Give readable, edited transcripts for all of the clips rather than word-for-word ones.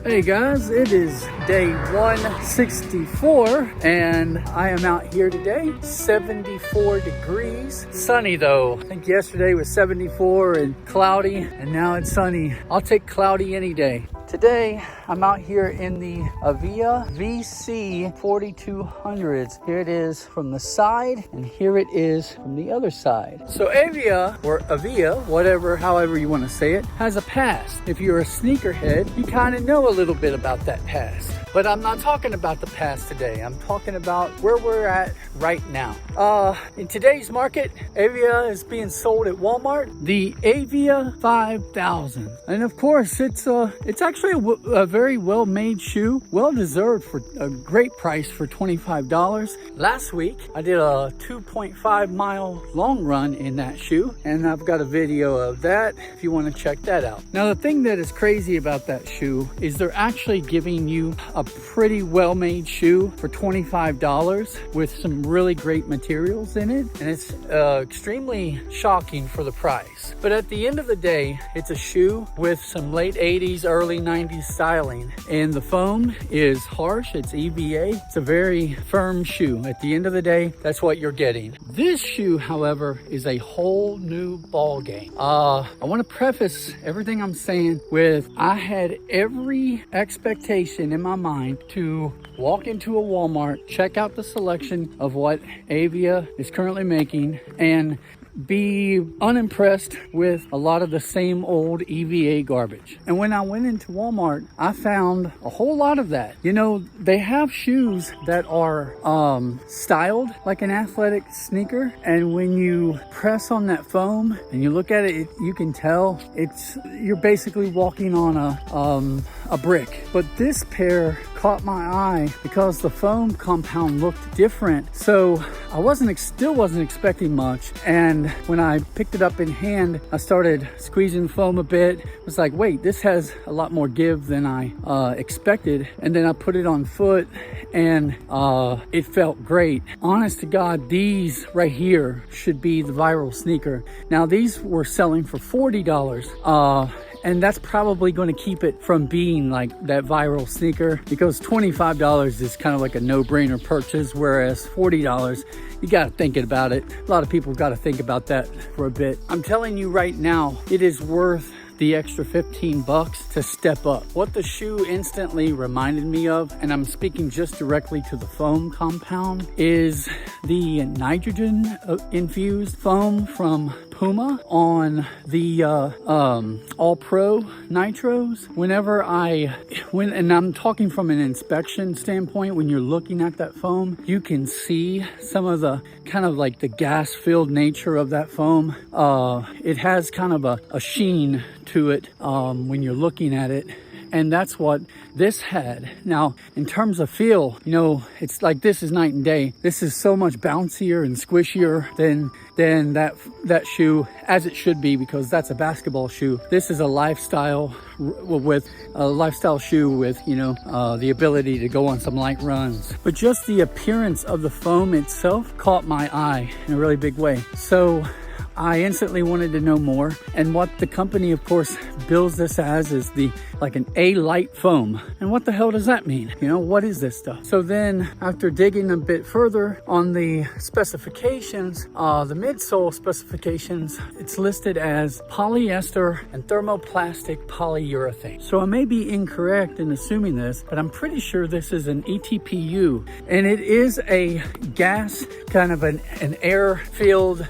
Hey guys, it is day 164 and I am out here today. 74 degrees. Sunny though. I think yesterday was 74 and cloudy, and now it's sunny. I'll take cloudy any day. Today, I'm out here in the Avia VC4200s. Here it is from the side, and here it is from the other side. So Avia, or Avia, however you want to say it, has a past. If you're a sneakerhead, you kind of know a little bit about that past. But I'm not talking about the past today. I'm talking about where we're at right now. In today's market, Avia is being sold at Walmart. The Avia 5000, and of course, it's actually a very well-made shoe, well-deserved for a great price for $25. Last week, I did a 2.5-mile long run in that shoe, and I've got a video of that if you want to check that out. Now, the thing that is crazy about that shoe is they're actually giving you a pretty well-made shoe for $25 with some really great materials in it, and it's extremely shocking for the price. But at the end of the day, it's a shoe with some late 80s, early 90s styling, and the foam is harsh. It's EVA. It's a very firm shoe. At the end of the day, that's what you're getting. This shoe, however, is a whole new ball game. I want to preface everything I'm saying with I had every expectation in my mind to walk into a Walmart, check out the selection of what Avia is currently making, and be unimpressed with a lot of the same old EVA garbage. And when I went into Walmart, I found a whole lot of that. You know, they have shoes that are styled like an athletic sneaker, and when you press on that foam and you look at it, you can tell you're basically walking on a brick. But this pair caught my eye because the foam compound looked different. So I still wasn't expecting much, and when I picked it up in hand, I started squeezing the foam a bit. I was like, wait, this has a lot more give than I expected. And then I put it on foot, and it felt great. Honest to God, these right here should be the viral sneaker. Now, these were selling for $40. And that's probably going to keep it from being like that viral sneaker, because $25 is kind of like a no-brainer purchase, whereas $40, you got to think about it. A lot of people got to think about that for a bit. I'm telling you right now, it is worth the extra $15 to step up. What the shoe instantly reminded me of, and I'm speaking just directly to the foam compound, is the nitrogen infused foam from Puma on the All Pro Nitros. And I'm talking from an inspection standpoint, when you're looking at that foam, you can see some of the kind of like the gas filled nature of that foam. It has kind of a sheen to it when you're looking at it. And that's what this had. Now, in terms of feel, you know, it's like this is night and day. This is so much bouncier and squishier than that shoe, as it should be, because that's a basketball shoe. This is a lifestyle shoe with, you know, the ability to go on some light runs. But just the appearance of the foam itself caught my eye in a really big way. So I instantly wanted to know more, and what the company, of course, bills this as is like an A-light foam. And what the hell does that mean? You know, what is this stuff? So then, after digging a bit further on the specifications, the midsole specifications, it's listed as polyester and thermoplastic polyurethane. So I may be incorrect in assuming this, but I'm pretty sure this is an ETPU, and it is a gas, kind of an air-filled,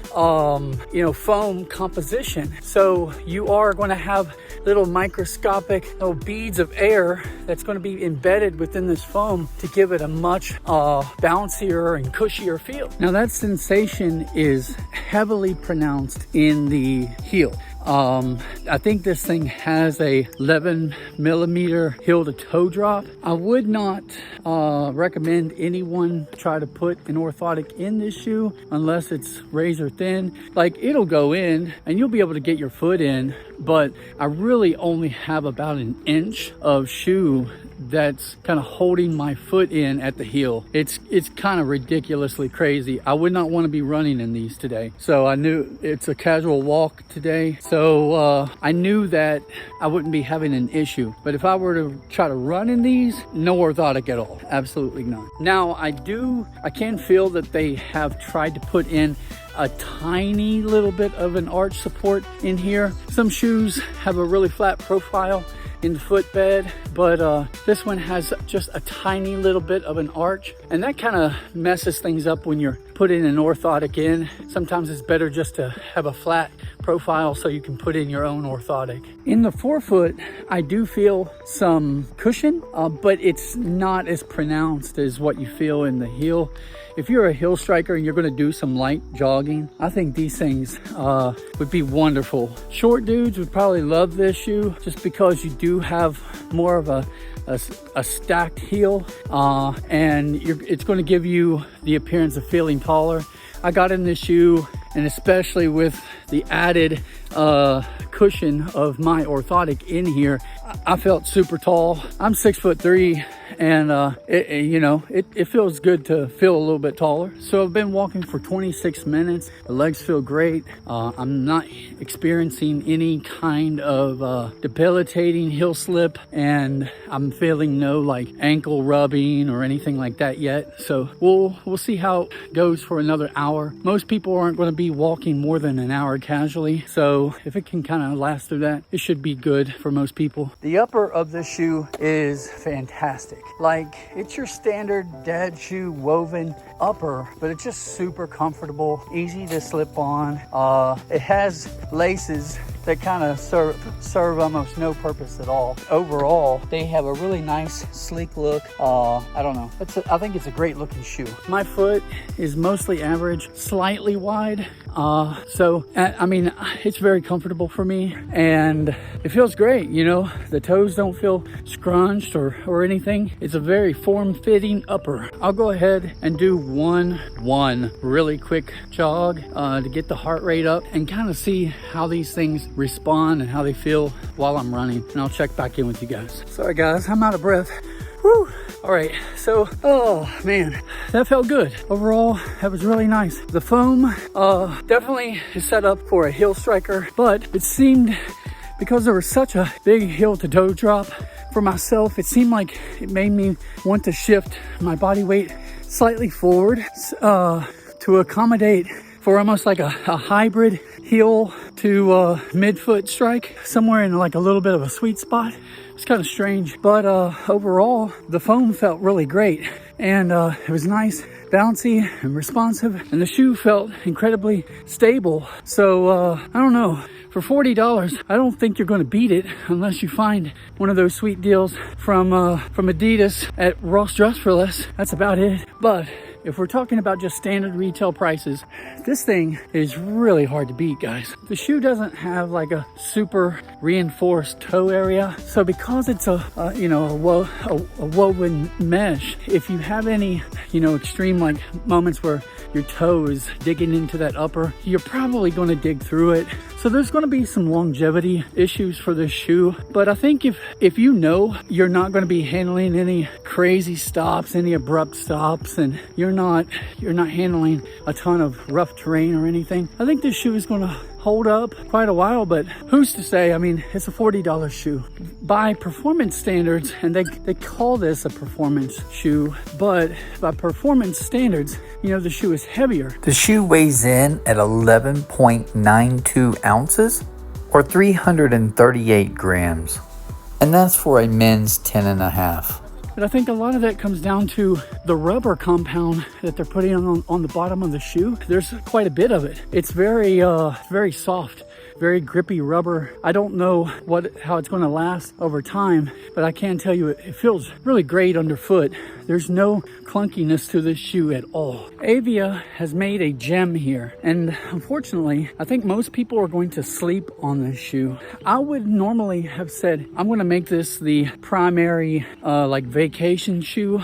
foam composition. So you are going to have little microscopic little beads of air that's going to be embedded within this foam to give it a much bouncier and cushier feel. Now, that sensation is heavily pronounced in the heel. I think this thing has a 11 millimeter heel to toe drop. I would not recommend anyone try to put an orthotic in this shoe unless it's razor thin. Like, it'll go in and you'll be able to get your foot in, but I really only have about an inch of shoe that's kind of holding my foot in at the heel. It's kind of ridiculously crazy. I would not want to be running in these today. So I knew it's a casual walk today. So I knew that I wouldn't be having an issue. But if I were to try to run in these, no orthotic at all. Absolutely none. Now I can feel that they have tried to put in a tiny little bit of an arch support in here. Some shoes have a really flat profile in the footbed, but this one has just a tiny little bit of an arch, and that kind of messes things up when you're putting an orthotic in. Sometimes it's better just to have a flat profile so you can put in your own orthotic. In the forefoot, I do feel some cushion, but it's not as pronounced as what you feel in the heel. If you're a heel striker and you're going to do some light jogging, I think these things would be wonderful. Short dudes would probably love this shoe just because you do have more of a stacked heel, and it's going to give you the appearance of feeling taller. I got in this shoe, and especially with the added cushion of my orthotic in here, I felt super tall. I'm 6'3", and it feels good to feel a little bit taller. So I've been walking for 26 minutes. The legs feel great. I'm not experiencing any kind of debilitating heel slip, and I'm feeling no like ankle rubbing or anything like that yet. So we'll see how it goes for another hour. Most people aren't going to be walking more than an hour casually, so if it can kind of last through that, it should be good for most people. The upper of this shoe is fantastic. Like, it's your standard dad shoe woven upper, but it's just super comfortable, easy to slip on. It has laces that kind of serve almost no purpose at all. Overall, they have a really nice, sleek look. I don't know. I think it's a great looking shoe. My foot is mostly average, slightly wide. So I mean, it's very comfortable for me, and it feels great. You know, the toes don't feel scrunched or anything. It's a very form-fitting upper. I'll go ahead and do one really quick jog to get the heart rate up and kind of see how these things respond and how they feel while I'm running, and I'll check back in with you guys. Sorry guys, I'm out of breath. Woo! All right, so, oh man, that felt good. Overall, that was really nice. The foam definitely is set up for a heel striker, but it seemed, because there was such a big heel to toe drop for myself, it seemed like it made me want to shift my body weight slightly forward to accommodate for almost like a hybrid heel to midfoot strike, somewhere in like a little bit of a sweet spot. It's kind of strange, but overall the foam felt really great, and it was nice, bouncy and responsive, and the shoe felt incredibly stable. So I don't know, for $40 I don't think you're going to beat it unless you find one of those sweet deals from Adidas at Ross Dress for Less. That's about it. But if we're talking about just standard retail prices, this thing is really hard to beat, guys. The shoe doesn't have like a super reinforced toe area. So because it's a woven mesh, if you have any, extreme like moments where your toe is digging into that upper, you're probably going to dig through it. So there's going to be some longevity issues for this shoe. But I think if you know you're not going to be handling any crazy stops, any abrupt stops, and you're not handling a ton of rough terrain or anything, I think this shoe is going to hold up quite a while. But who's to say? I mean, it's a $40 shoe by performance standards, and they call this a performance shoe, but by performance standards, the shoe is heavier. The shoe weighs in at 11.92 ounces or 338 grams, and that's for a men's 10.5. But I think a lot of that comes down to the rubber compound that they're putting on the bottom of the shoe. There's quite a bit of it. It's very soft, very grippy rubber. I don't know how it's going to last over time, but I can tell you it feels really great underfoot. There's no clunkiness to this shoe at all. Avia has made a gem here, and unfortunately, I think most people are going to sleep on this shoe. I would normally have said, I'm going to make this the primary like vacation shoe,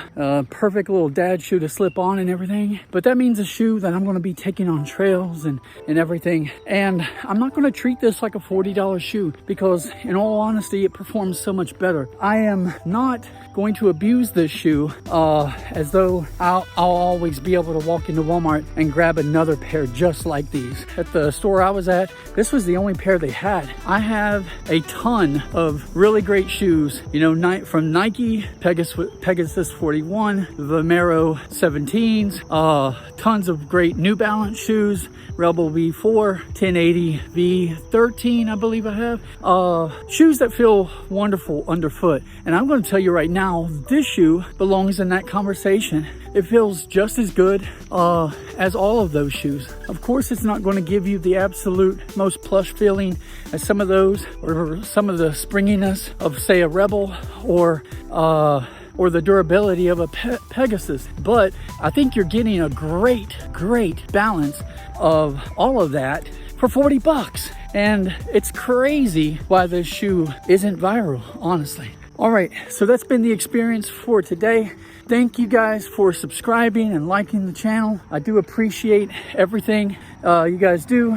perfect little dad shoe to slip on and everything. But that means a shoe that I'm going to be taking on trails and everything. And I'm not going to treat this like a $40 shoe because in all honesty, it performs so much better. I am not going to abuse this shoe as though I'll always be able to walk into Walmart and grab another pair just like these. At the store I was at, this was the only pair they had. I have a ton of really great shoes, you know, from Nike, Pegasus 41, Vomero 17s, tons of great New Balance shoes, Rebel V4, 1080 V13, I believe I have. Shoes that feel wonderful underfoot. And I'm going to tell you right now, this shoe belongs in that conversation. It feels just as good as all of those shoes. Of course, it's not going to give you the absolute most plush feeling as some of those, or some of the springiness of, say, a Rebel, or the durability of a Pegasus. But I think you're getting a great balance of all of that for 40 bucks. And it's crazy why this shoe isn't viral, honestly. All right, so that's been the experience for today. Thank you guys for subscribing and liking the channel. I do appreciate everything you guys do.